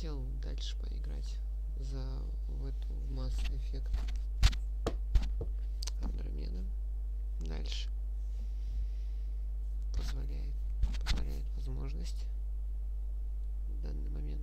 хотел дальше поиграть в эту Mass Effect Andromeda. Дальше позволяет возможность в данный момент.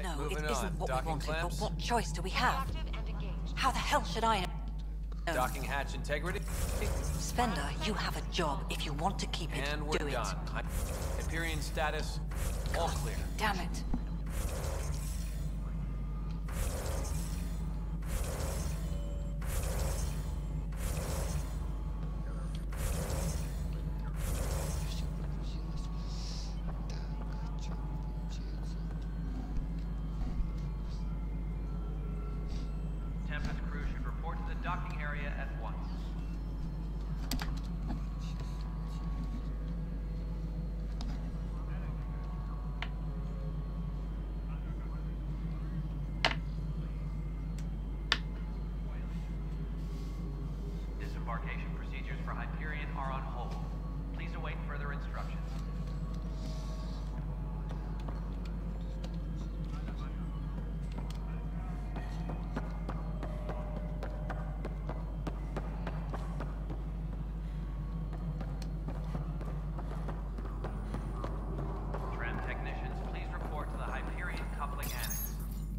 No, it isn't what we wanted, but what choice do we have? How the hell should I know? Docking hatch integrity? Spender, you have a job. If you want to keep it, And we're do it. done. Hyperion status, all clear. Damn it. Docking area at once. Disembarkation procedures for Hyperion are on hold. Please await further instructions.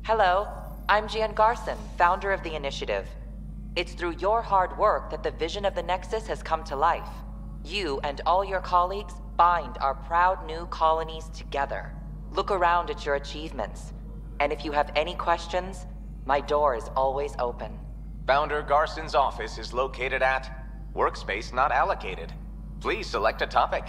Hello, I'm Gian Garson, founder of the initiative. It's through your hard work that the vision of the Nexus has come to life. You and all your colleagues bind our proud new colonies together. Look around at your achievements. And if you have any questions, my door is always open. Founder Garson's office is located at Workspace Not Allocated. Please select a topic.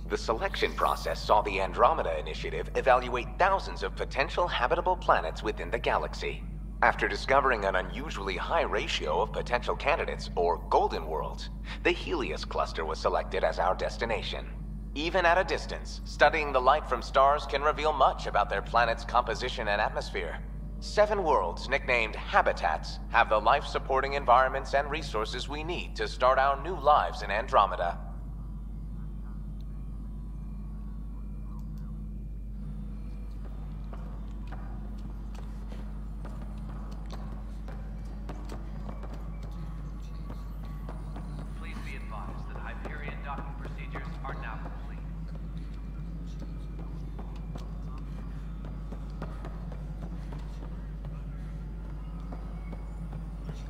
The selection process saw the Andromeda Initiative evaluate thousands of potential habitable planets within the galaxy. After discovering an unusually high ratio of potential candidates, or golden worlds, the Helios cluster was selected as our destination. Even at a distance, studying the light from stars can reveal much about their planet's composition and atmosphere. 7 worlds, nicknamed habitats, have the life-supporting environments and resources we need to start our new lives in Andromeda.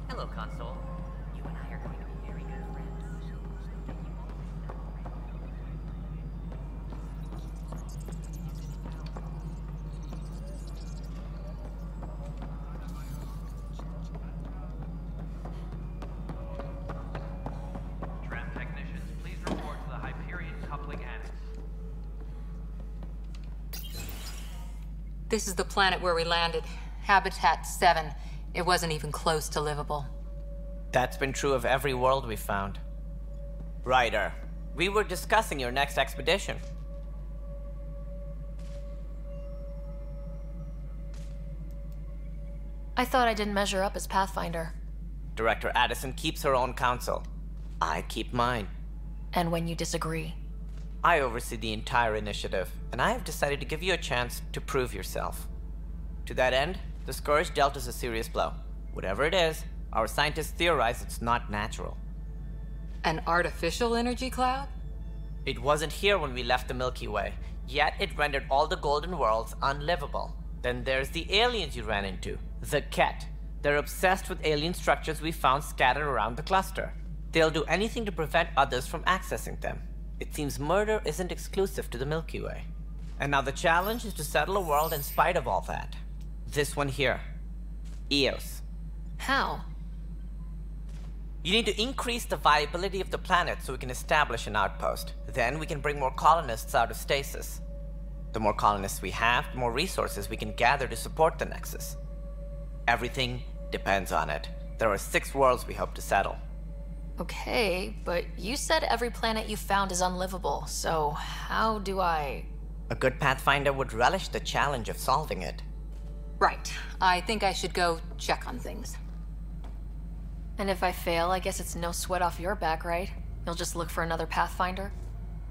Hello, console. You and I are going to be very good friends. Tram technicians, please report to the Hyperion coupling annex. This is the planet where we landed. Habitat 7. It wasn't even close to livable. That's been true of every world we've found. Ryder, we were discussing your next expedition. I thought I didn't measure up as Pathfinder. Director Addison keeps her own counsel. I keep mine. And when you disagree? I oversee the entire initiative, and I have decided to give you a chance to prove yourself. To that end, the Scourge dealt us a serious blow. Whatever it is, our scientists theorize it's not natural. An artificial energy cloud? It wasn't here when we left the Milky Way, yet it rendered all the Golden Worlds unlivable. Then there's the aliens you ran into, the Ket. They're obsessed with alien structures we found scattered around the cluster. They'll do anything to prevent others from accessing them. It seems murder isn't exclusive to the Milky Way. And now the challenge is to settle a world in spite of all that. This one here. Eos. How? You need to increase the viability of the planet so we can establish an outpost. Then we can bring more colonists out of stasis. The more colonists we have, the more resources we can gather to support the Nexus. Everything depends on it. There are 6 worlds we hope to settle. Okay, but you said every planet you found is unlivable, so how do I... A good Pathfinder would relish the challenge of solving it. Right. I think I should go check on things. And if I fail, I guess it's no sweat off your back, right? You'll just look for another Pathfinder?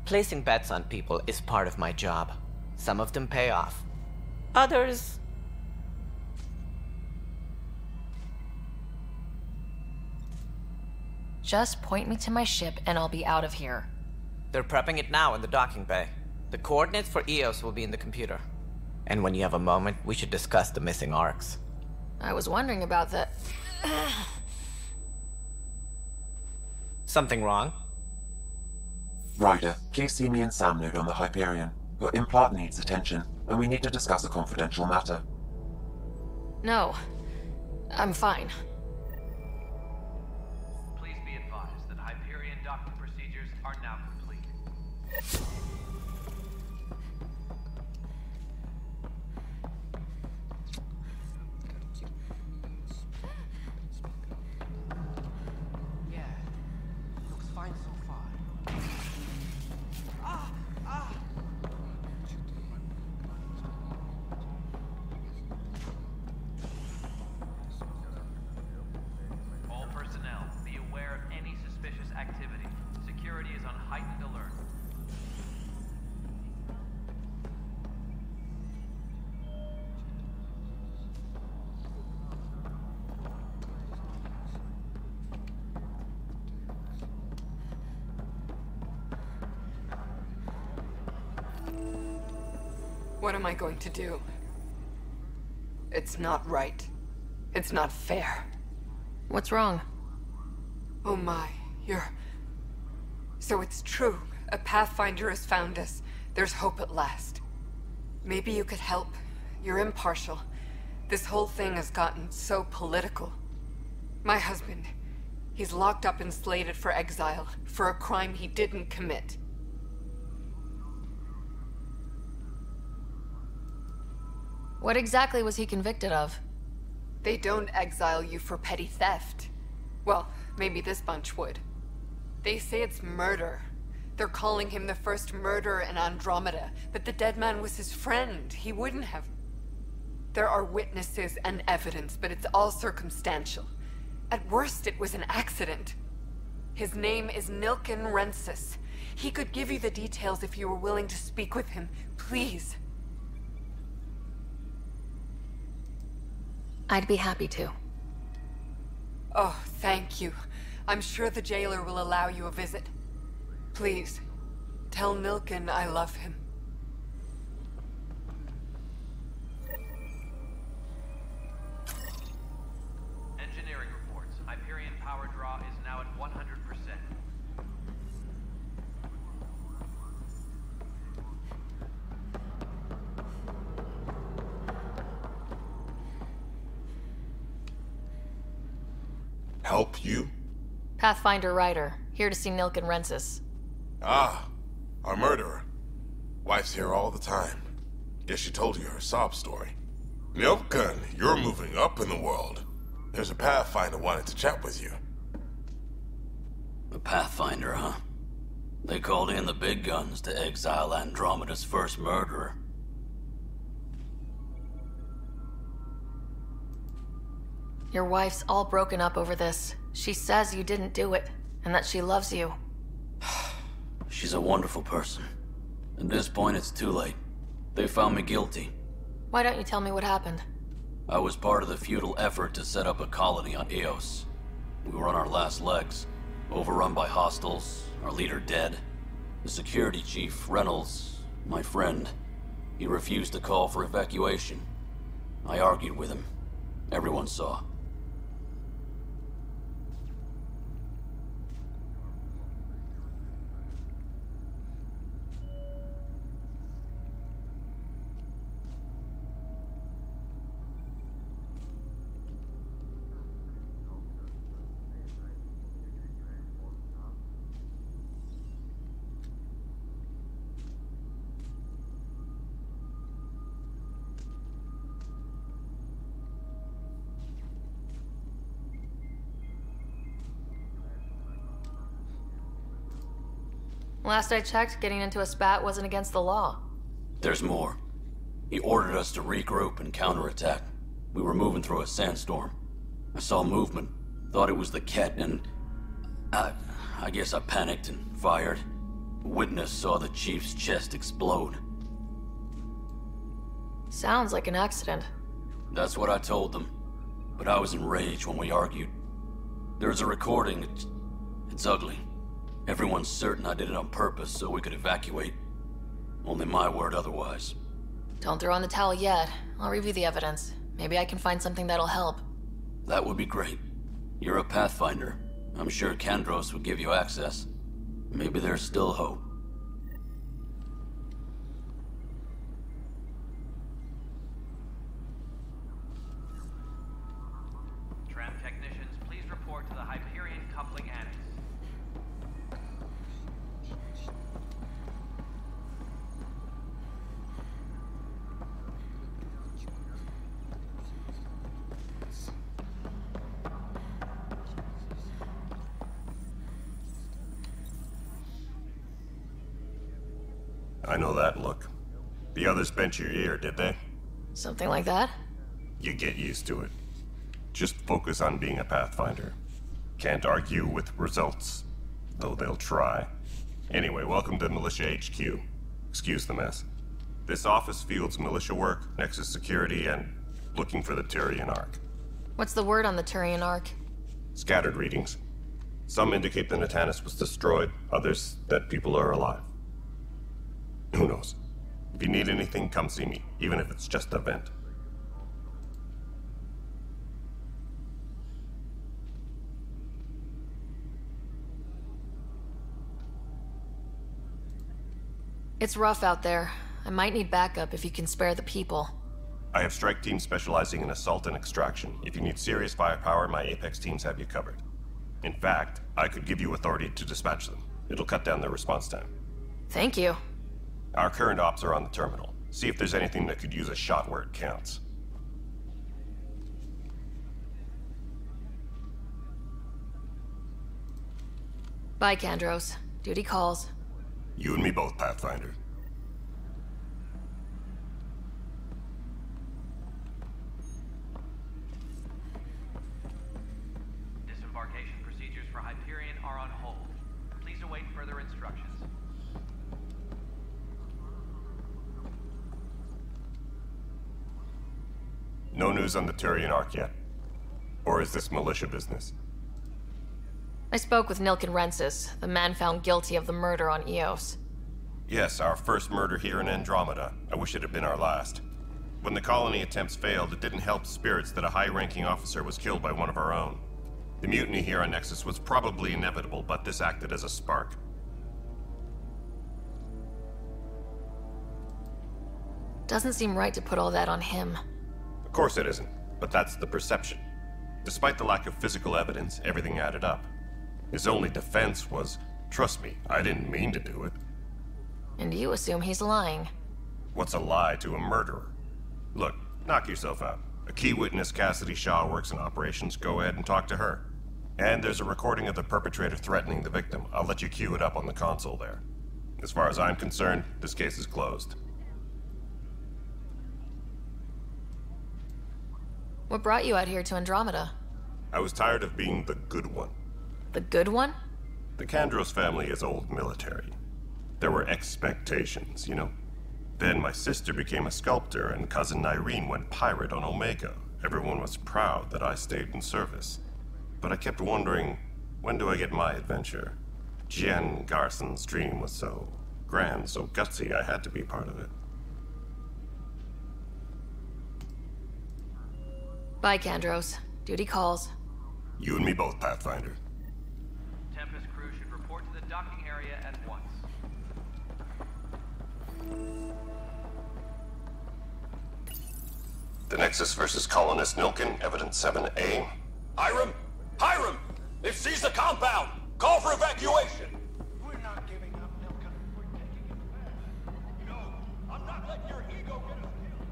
Placing bets on people is part of my job. Some of them pay off. Others... Just point me to my ship and I'll be out of here. They're prepping it now in the docking bay. The coordinates for Eos will be in the computer. And when you have a moment, we should discuss the missing arcs. I was wondering about that. Something wrong? Ryder, please see me and Sam Node on the Hyperion. Your implant needs attention, and we need to discuss a confidential matter. No. I'm fine. Please be advised that Hyperion docking procedures are now complete. Yeah, looks fine so far. All personnel, be aware of any suspicious activity. Security is on heightened alert. What am I going to do? It's not right. It's not fair. What's wrong? Oh my, So it's true. A Pathfinder has found us. There's hope at last. Maybe you could help. You're impartial. This whole thing has gotten so political. My husband, he's locked up and slated for exile for a crime he didn't commit. What exactly was he convicted of? They don't exile you for petty theft. Well, maybe this bunch would. They say it's murder. They're calling him the first murderer in Andromeda, but the dead man was his friend. He wouldn't have... There are witnesses and evidence, but it's all circumstantial. At worst, it was an accident. His name is Nilken Rensis. He could give you the details if you were willing to speak with him. Please. I'd be happy to. Oh, thank you. I'm sure the jailer will allow you a visit. Please, tell Nilken I love him. Engineering reports. Hyperion power draw is now at 100%. Help you? Pathfinder Ryder, here to see Nilken Rensis. Ah, our murderer. Wife's here all the time. Guess she told you her sob story. Nope, gun. You're moving up in the world. There's a Pathfinder wanting to chat with you. The Pathfinder, huh? They called in the big guns to exile Andromeda's first murderer. Your wife's all broken up over this. She says you didn't do it, and that she loves you. She's a wonderful person. At this point, it's too late. They found me guilty. Why don't you tell me what happened? I was part of the futile effort to set up a colony on Eos. We were on our last legs, overrun by hostiles, our leader dead. The security chief, Reynolds, my friend, he refused to call for evacuation. I argued with him. Everyone saw. Last I checked, getting into a spat wasn't against the law. There's more. He ordered us to regroup and counterattack. We were moving through a sandstorm. I saw movement, thought it was the Ket, and I guess I panicked and fired. A witness saw the chief's chest explode. Sounds like an accident. That's what I told them. But I was enraged when we argued. There's a recording. It's ugly. Everyone's certain I did it on purpose so we could evacuate. Only my word otherwise. Don't throw in the towel yet. I'll review the evidence. Maybe I can find something that'll help. That would be great. You're a Pathfinder. I'm sure Kandros would give you access. Maybe there's still hope. Tram technicians, please report to the Hyperion coupling annex. I know that look. The others bent your ear, did they? Something like that? You get used to it. Just focus on being a Pathfinder. Can't argue with results, though they'll try. Anyway, welcome to Militia HQ. Excuse the mess. This office fields militia work, Nexus security, and looking for the Turian Ark. What's the word on the Turian Ark? Scattered readings. Some indicate the Natanus was destroyed, others that people are alive. Who knows? If you need anything, come see me, even if it's just a vent. It's rough out there. I might need backup if you can spare the people. I have strike teams specializing in assault and extraction. If you need serious firepower, my Apex teams have you covered. In fact, I could give you authority to dispatch them. It'll cut down their response time. Thank you. Our current ops are on the terminal. See if there's anything that could use a shot where it counts. Bye, Kandros. Duty calls. You and me both, Pathfinder. Disembarkation procedures for Hyperion are on hold. Please await further instructions. No news on the Turian Ark yet? Or is this militia business? I spoke with Nilken Rensis, the man found guilty of the murder on Eos. Yes, our first murder here in Andromeda. I wish it had been our last. When the colony attempts failed, it didn't help spirits that a high-ranking officer was killed by one of our own. The mutiny here on Nexus was probably inevitable, but this acted as a spark. Doesn't seem right to put all that on him. Of course it isn't, but that's the perception. Despite the lack of physical evidence, everything added up. His only defense was, trust me, I didn't mean to do it. And you assume he's lying. What's a lie to a murderer? Look, Knock yourself out. A key witness, Cassidy Shaw, works in operations. Go ahead and talk to her. And there's a recording of the perpetrator threatening the victim. I'll let you cue it up on the console there. As far as I'm concerned, this case is closed. What brought you out here to Andromeda? I was tired of being the good one. The good one? The Kandros family is old military. There were expectations, you know? Then my sister became a sculptor and cousin Irene went pirate on Omega. Everyone was proud that I stayed in service. But I kept wondering, when do I get my adventure? Jen Garson's dream was so grand, so gutsy, I had to be part of it. Bye, Kandros. Duty calls. You and me both, Pathfinder. Tempest crew should report to the docking area at once. The Nexus versus Colonist Nilkin, Evidence 7A. Hiram! Hiram! They've seized the compound! Call for evacuation! We're not giving up, Nilkin. We're taking it back. No, I'm not letting your ego get us killed.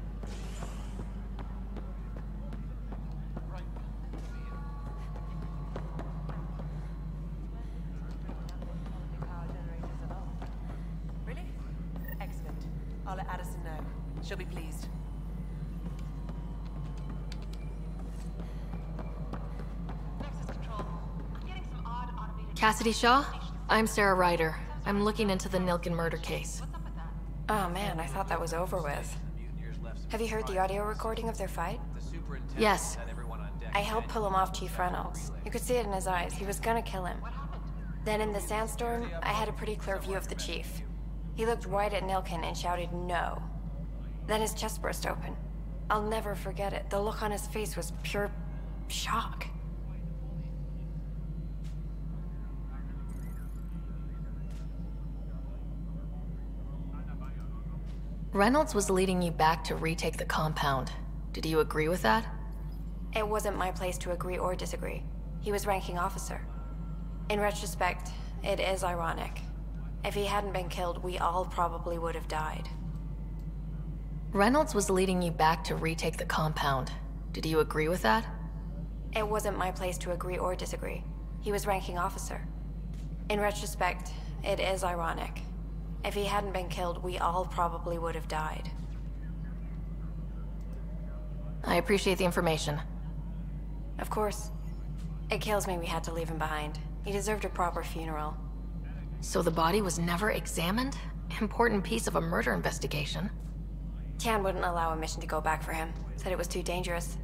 Really? Excellent. I'll let Addison know. She'll be pleased. Cassidy Shaw? I'm Sarah Ryder. I'm looking into the Nilkin murder case. Oh man, I thought that was over with. Have you heard the audio recording of their fight? Yes. I helped pull him off Chief Reynolds. You could see it in his eyes. He was gonna kill him. Then in the sandstorm, I had a pretty clear view of the chief. He looked right at Nilkin and shouted no. Then his chest burst open. I'll never forget it. The look on his face was pure shock. Reynolds was leading you back to retake the compound. Did you agree with that? It wasn't my place to agree or disagree. He was ranking officer. In retrospect, it is ironic. If he hadn't been killed, we all probably would have died. Reynolds was leading you back to retake the compound. Did you agree with that? It wasn't my place to agree or disagree. He was ranking officer. In retrospect, it is ironic. If he hadn't been killed, we all probably would have died. I appreciate the information. Of course. It kills me we had to leave him behind. He deserved a proper funeral. So the body was never examined? Important piece of a murder investigation. Tian wouldn't allow a mission to go back for him. Said it was too dangerous.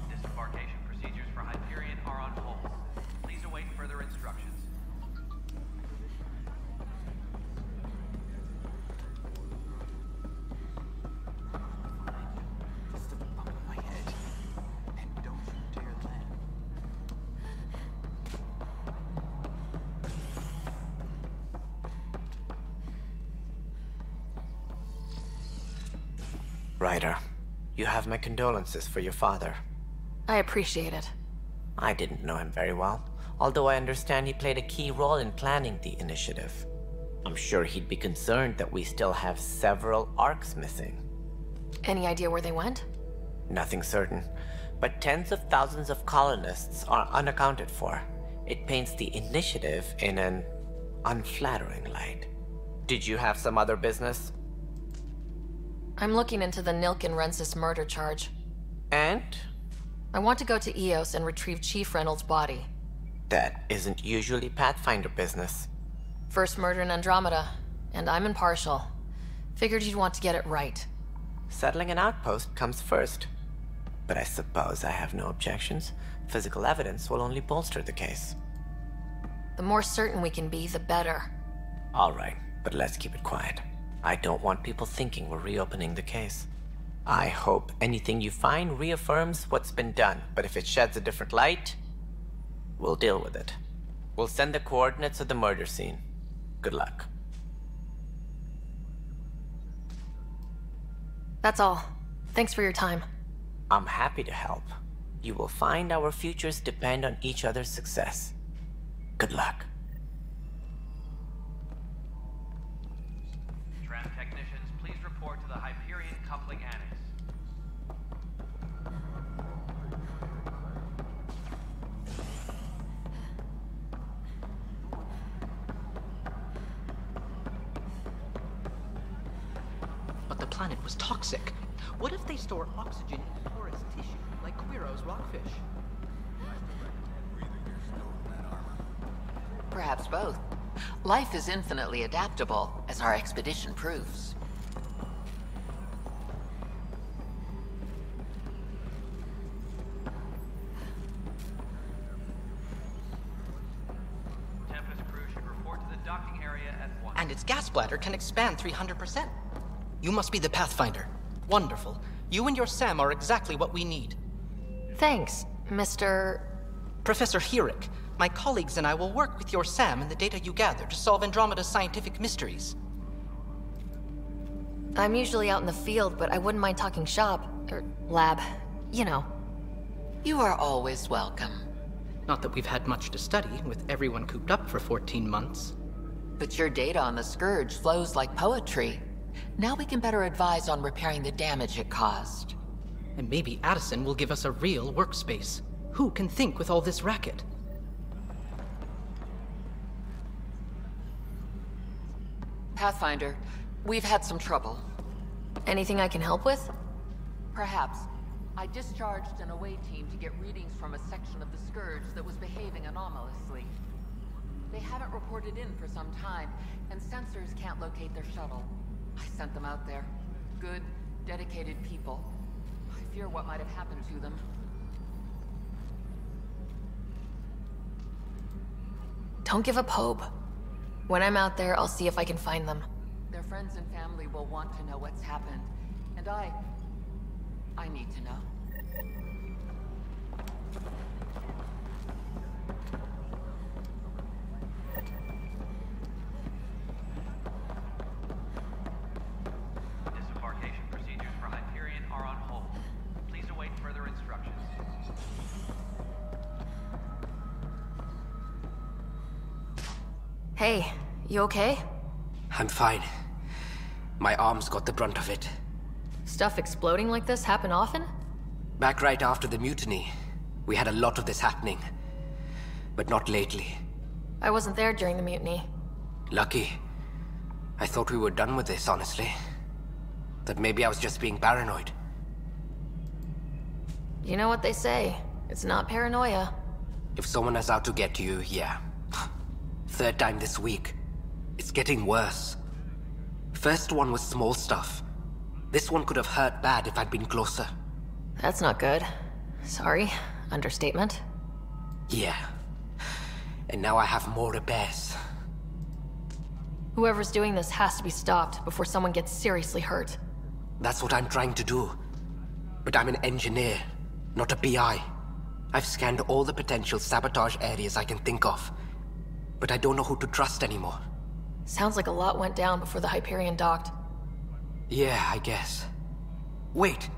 Disembarkation procedures for Hyperion are on hold. Please await further instructions. Just the bump of my head. And don't you dare land. Ryder, you have my condolences for your father. I appreciate it. I didn't know him very well, although I understand he played a key role in planning the initiative. I'm sure he'd be concerned that we still have several arcs missing. Any idea where they went? Nothing certain, but tens of thousands of colonists are unaccounted for. It paints the initiative in an unflattering light. Did you have some other business? I'm looking into the Nilkin-Rensis murder charge. And? I want to go to Eos and retrieve Chief Reynolds' body. That isn't usually Pathfinder business. First murder in Andromeda, and I'm impartial. Figured you'd want to get it right. Settling an outpost comes first. But I suppose I have no objections. Physical evidence will only bolster the case. The more certain we can be, the better. All right, but let's keep it quiet. I don't want people thinking we're reopening the case. I hope anything you find reaffirms what's been done, but if it sheds a different light, we'll deal with it. We'll send the coordinates of the murder scene. Good luck. That's all. Thanks for your time. I'm happy to help. You will find our futures depend on each other's success. Good luck. Tram technicians, please report to the Hyperion Coupling Annex. But the planet was toxic. What if they store oxygen in porous tissue, like Quiro's rockfish? Perhaps both. Life is infinitely adaptable, as our expedition proves. Tempest crew should report to the docking area at once. And its gas bladder can expand 300%. You must be the Pathfinder. Wonderful. You and your Sam are exactly what we need. Thanks, Mr. Professor Herrick, my colleagues and I will work with your Sam and the data you gather to solve Andromeda's scientific mysteries. I'm usually out in the field, but I wouldn't mind talking shop, or lab, you know. You are always welcome. Not that we've had much to study, with everyone cooped up for 14 months. But your data on the Scourge flows like poetry. Now we can better advise on repairing the damage it caused. And maybe Addison will give us a real workspace. Who can think with all this racket? Pathfinder, we've had some trouble. Anything I can help with? Perhaps. I discharged an away team to get readings from a section of the Scourge that was behaving anomalously. They haven't reported in for some time, and sensors can't locate their shuttle. I sent them out there. Good, dedicated people. I fear what might have happened to them. Don't give up hope. When I'm out there, I'll see if I can find them. Their friends and family will want to know what's happened. And I need to know. Disembarkation procedures for Hyperion are on hold. Please await further instructions. Hey, you okay? I'm fine. My arms got the brunt of it. Stuff exploding like this happen often? Back right after the mutiny, we had a lot of this happening. But not lately. I wasn't there during the mutiny. Lucky. I thought we were done with this, honestly. That maybe I was just being paranoid. You know what they say. It's not paranoia. If someone is out to get you, yeah. Third time this week. It's getting worse. First one was small stuff. This one could have hurt bad if I'd been closer. That's not good. Sorry. Understatement. Yeah. And now I have more repairs. Whoever's doing this has to be stopped before someone gets seriously hurt. That's what I'm trying to do. But I'm an engineer, not a PI. I've scanned all the potential sabotage areas I can think of. But I don't know who to trust anymore. Sounds like a lot went down before the Hyperion docked. Yeah, I guess. Wait.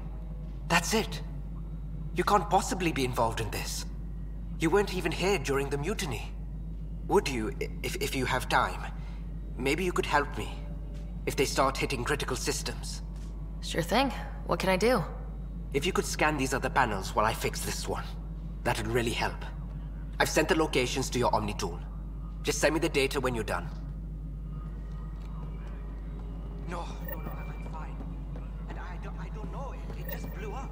That's it. You can't possibly be involved in this. You weren't even here during the mutiny. Would you, if you have time? Maybe you could help me. If they start hitting critical systems. Sure thing. What can I do? If you could scan these other panels while I fix this one, that'd really help. I've sent the locations to your Omni tool. Just send me the data when you're done. No, I'm fine. And I don't know, it just blew up.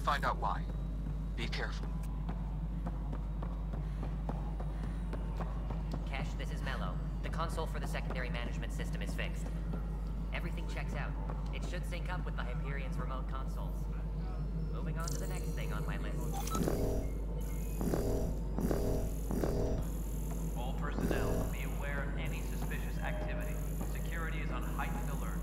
Find out why. Be careful. Kesh, this is Mello. The console for the secondary management system is fixed. Everything checks out. It should sync up with the Hyperion's remote consoles. Moving on to the next thing on my list. All personnel, be aware of any suspicious activity. Security is on heightened alert.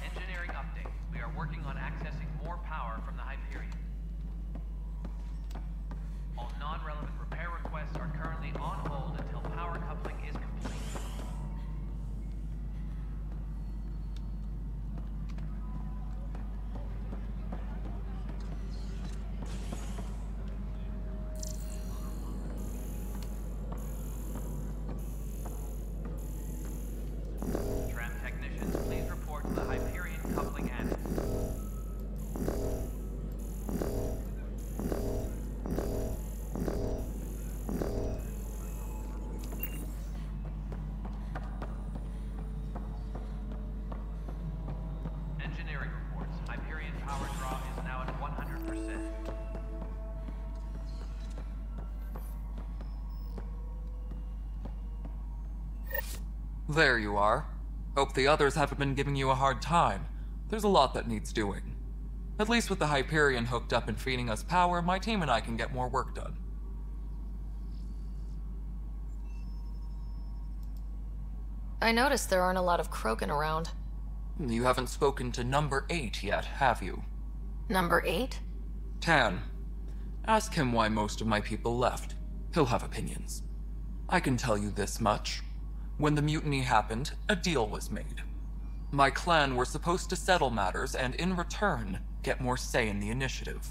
Engineering update. We are working on accessing more power from the Hyperion. There you are. Hope the others haven't been giving you a hard time. There's a lot that needs doing. At least with the Hyperion hooked up and feeding us power, my team and I can get more work done. I noticed there aren't a lot of Krogan around. You haven't spoken to number 8 yet, have you? Number 8? Tan. Ask him why most of my people left. He'll have opinions. I can tell you this much. When the mutiny happened, a deal was made. My clan were supposed to settle matters and, in return, get more say in the initiative.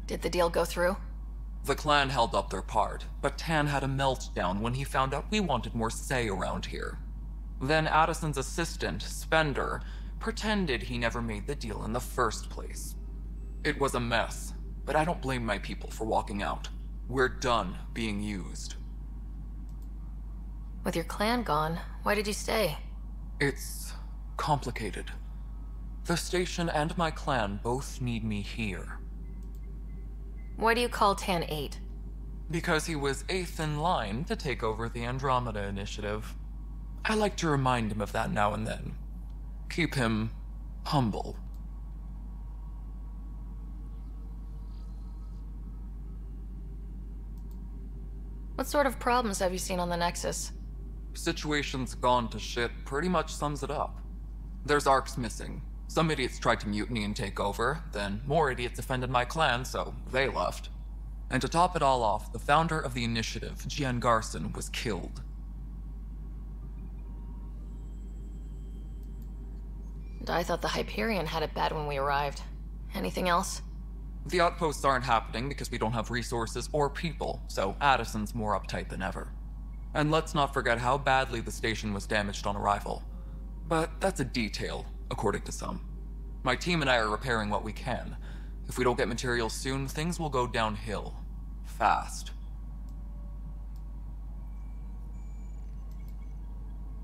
Did the deal go through? The clan held up their part, but Tan had a meltdown when he found out we wanted more say around here. Then Addison's assistant, Spender, pretended he never made the deal in the first place. It was a mess, but I don't blame my people for walking out. We're done being used. With your clan gone, why did you stay? It's complicated. The station and my clan both need me here. Why do you call Tan 8? Because he was 8th in line to take over the Andromeda initiative. I like to remind him of that now and then. Keep him humble. What sort of problems have you seen on the Nexus? Situation's gone to shit pretty much sums it up. There's arcs missing. Some idiots tried to mutiny and take over, then more idiots offended my clan, so they left. And to top it all off, the founder of the initiative, Gian Garson, was killed. And I thought the Hyperion had it bad when we arrived. Anything else? The outposts aren't happening because we don't have resources or people, so Addison's more uptight than ever. And let's not forget how badly the station was damaged on arrival. But that's a detail, according to some. My team and I are repairing what we can. If we don't get materials soon, things will go downhill. Fast.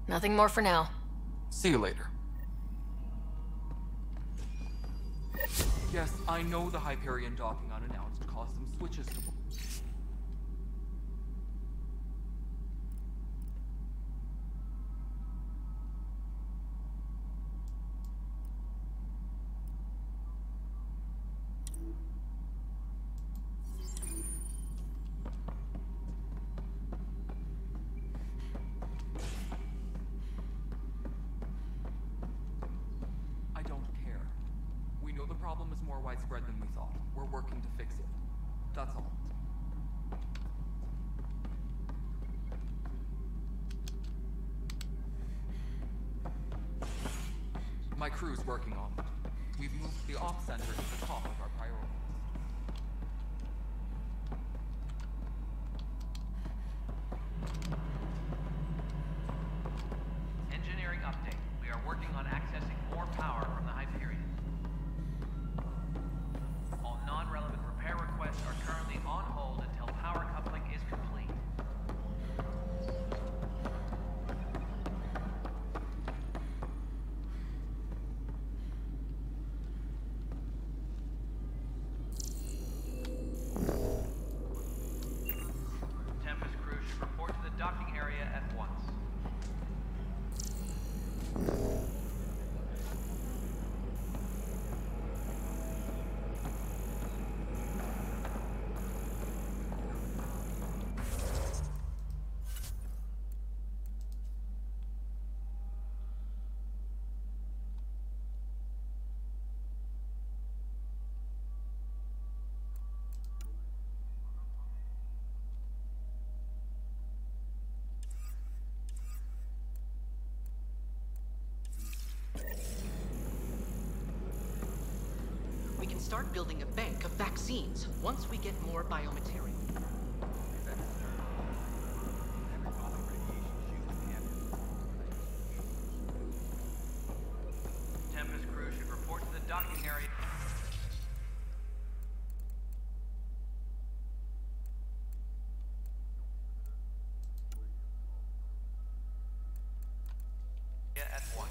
Nothing more for now. See you later. Yes, I know the Hyperion docking unannounced caused some switches to... I don't care. We know the problem is more widespread than we thought. We're working to fix it. That's all. My crew's working on it. We've moved the ops center to the top of our priorities. Engineering update. We are working on accessing more power from the Hyperion. All non-relevant repair requests are currently on hold until power coupling is complete. Tempest crew should report to the docking area at once. We can start building a bank of vaccines once we get more biomaterial. Tempest crew should report to the docking area. At once.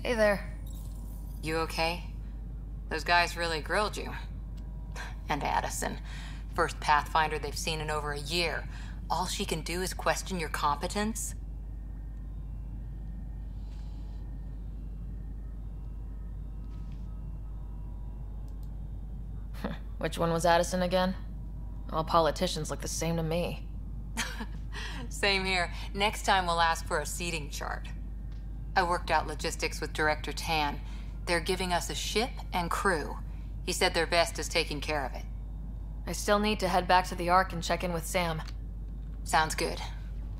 Hey there. You okay? Those guys really grilled you. And Addison. First Pathfinder they've seen in over a year. All she can do is question your competence? Which one was Addison again? All politicians look the same to me. Same here. Next time we'll ask for a seating chart. I worked out logistics with Director Tan. They're giving us a ship and crew. He said their best is taking care of it. I still need to head back to the Ark and check in with Sam. Sounds good.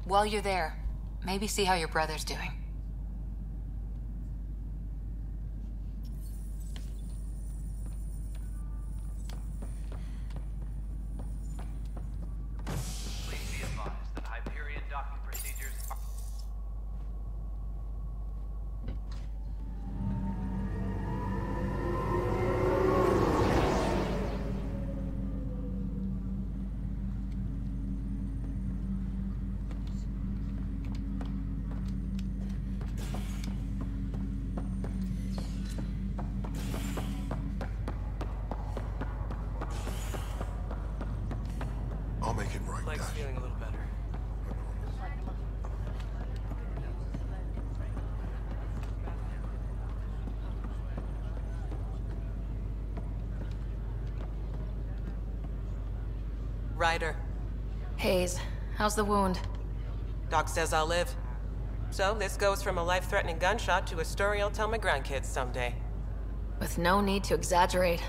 While you're there, maybe see how your brother's doing. Please be advised that Hyperion docking procedures are... I'll make it right, Mike's Dad. feeling a little better. Ryder. Hayes, how's the wound? Doc says I'll live. So this goes from a life-threatening gunshot to a story I'll tell my grandkids someday. With no need to exaggerate.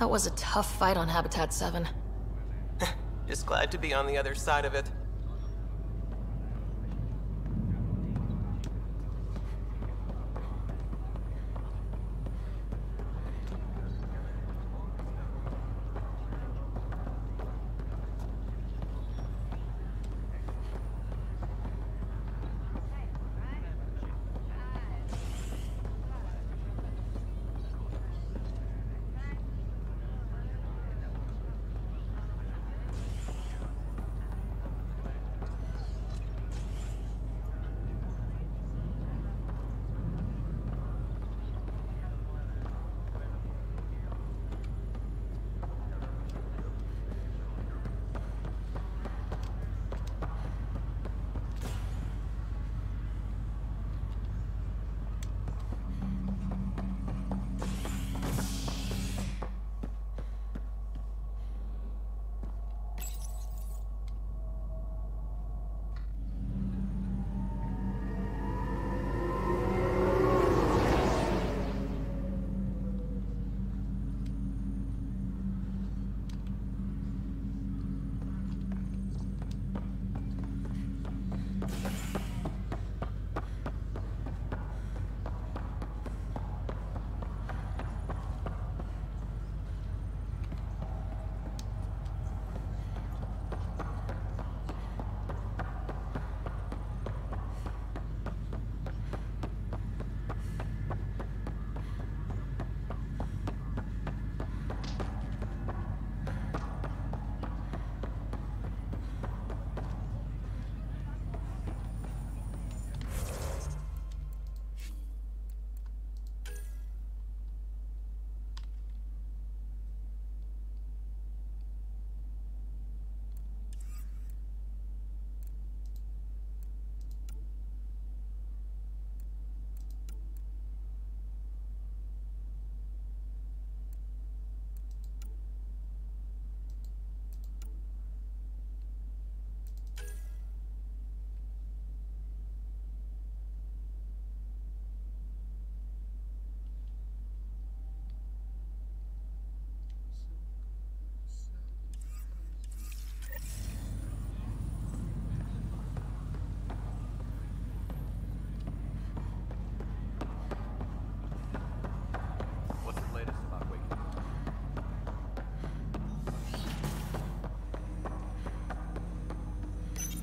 That was a tough fight on Habitat 7. Just glad to be on the other side of it.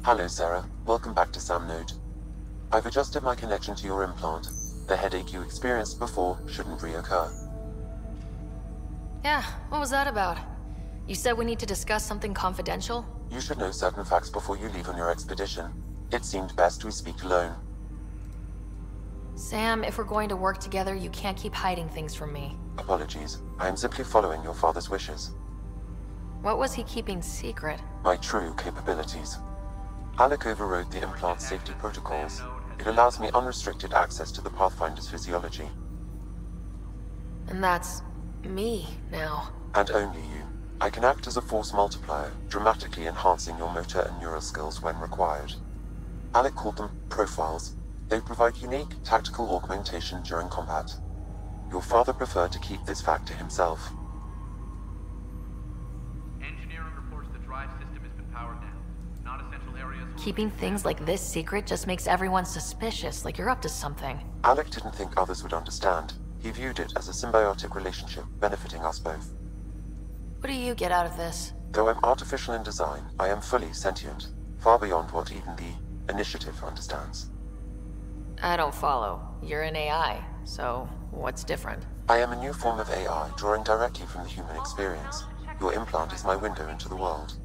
Hello, Sarah. Welcome back to Sam Node. I've adjusted my connection to your implant. The headache you experienced before shouldn't reoccur. Yeah, what was that about? You said we need to discuss something confidential? You should know certain facts before you leave on your expedition. It seemed best we speak alone. Sam, if we're going to work together, you can't keep hiding things from me. Apologies. I am simply following your father's wishes. What was he keeping secret? My true capabilities. Alec overrode the implant safety protocols. It allows me unrestricted access to the Pathfinder's physiology. And that's me now. And only you. I can act as a force multiplier, dramatically enhancing your motor and neural skills when required. Alec called them profiles. They provide unique tactical augmentation during combat. Your father preferred to keep this fact to himself. Engineering reports the drive system has been powered down. Not essential areas. Keeping things like this secret just makes everyone suspicious, like you're up to something. Alec didn't think others would understand. He viewed it as a symbiotic relationship, benefiting us both. What do you get out of this? Though I'm artificial in design, I am fully sentient, far beyond what even the Initiative understands. I don't follow. You're an AI, so what's different? I am a new form of AI, drawing directly from the human experience. Your implant is my window into the world.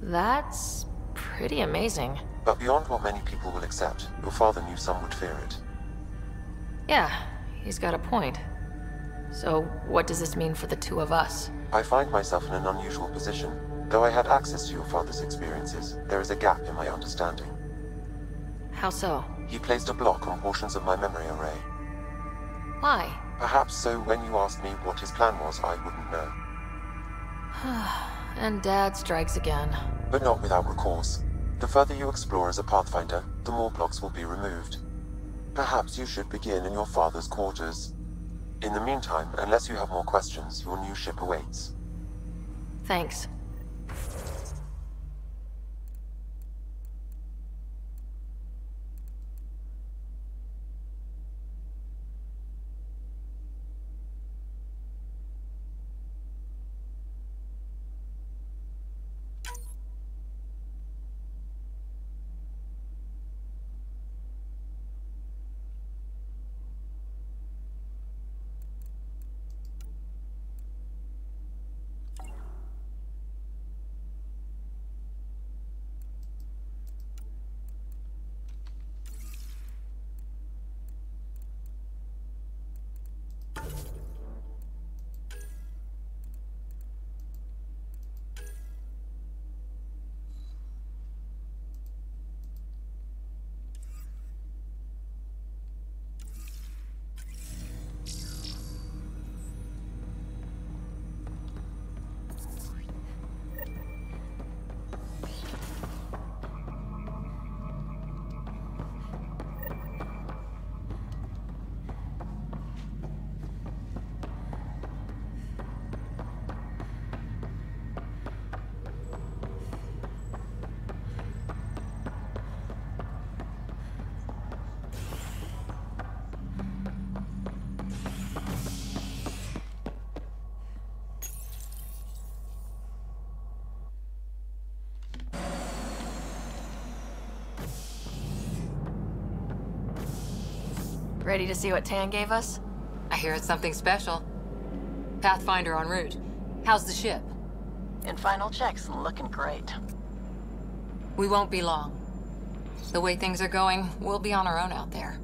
That's pretty amazing. But beyond what many people will accept, your father knew some would fear it. Yeah, he's got a point. So, what does this mean for the two of us? I find myself in an unusual position. Though I had access to your father's experiences, there is a gap in my understanding. How so? He placed a block on portions of my memory array. Why? Perhaps so when you asked me what his plan was, I wouldn't know. And Dad strikes again. But not without recourse. The further you explore as a Pathfinder, the more blocks will be removed. Perhaps you should begin in your father's quarters. In the meantime, unless you have more questions, your new ship awaits. Thanks. Ready to see what Tan gave us? I hear it's something special. Pathfinder en route. How's the ship? In final checks and looking great. We won't be long. The way things are going, we'll be on our own out there.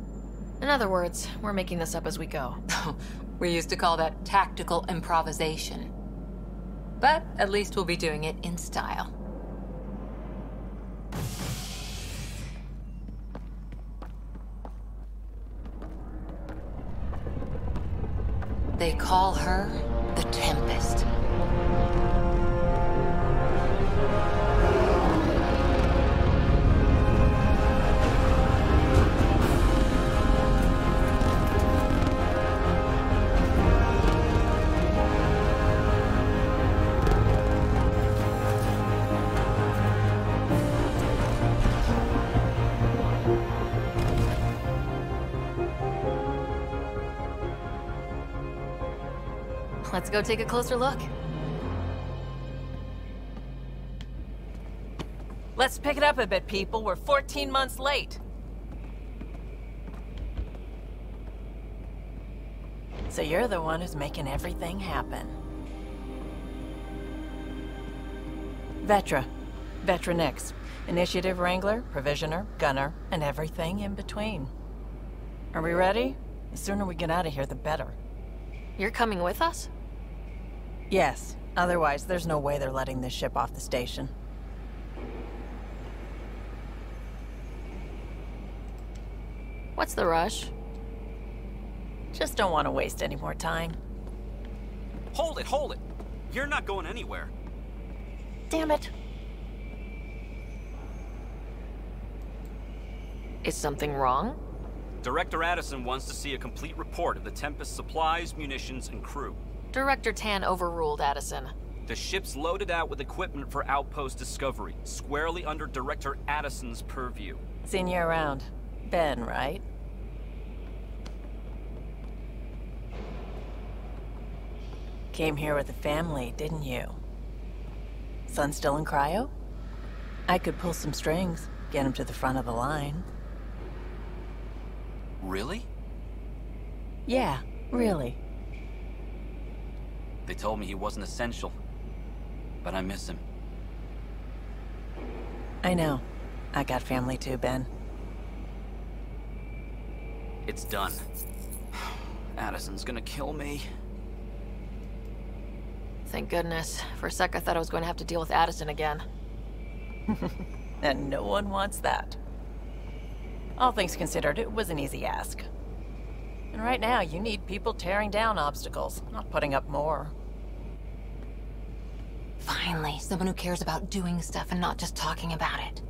In other words, we're making this up as we go. We used to call that tactical improvisation. But at least we'll be doing it in style. They call her the Tempest. Let's go take a closer look. Let's pick it up a bit, people. We're 14 months late. So you're the one who's making everything happen. Vetra. Vetronix. Initiative Wrangler, Provisioner, Gunner, and everything in between. Are we ready? The sooner we get out of here, the better. You're coming with us? Yes. Otherwise, there's no way they're letting this ship off the station. What's the rush? Just don't want to waste any more time. Hold it, hold it! You're not going anywhere. Damn it. Is something wrong? Director Addison wants to see a complete report of the Tempest's supplies, munitions, and crew. Director Tan overruled Addison. The ship's loaded out with equipment for outpost discovery, squarely under Director Addison's purview. Seen you around. Ben, right? Came here with a family, didn't you? Son still in cryo? I could pull some strings, get him to the front of the line. Really? Yeah, really. They told me he wasn't essential, but I miss him. I know. I got family too, Ben. It's done. Addison's gonna kill me. Thank goodness. For a sec I thought I was going to have to deal with Addison again. And no one wants that. All things considered, it was an easy ask. And right now, you need people tearing down obstacles, not putting up more. Finally, someone who cares about doing stuff and not just talking about it.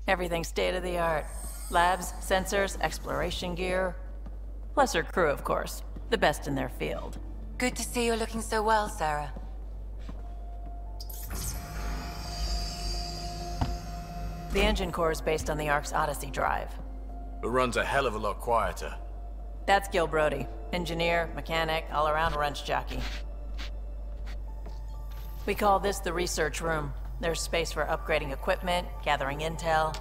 Everything's state-of-the-art. Labs, sensors, exploration gear. Plus her crew, of course. The best in their field. Good to see you looking so well, Sarah. The engine core is based on the Ark's Odyssey drive. It runs a hell of a lot quieter. That's Gil Brody. Engineer, mechanic, all-around wrench jockey. We call this the research room. There's space for upgrading equipment, gathering intel.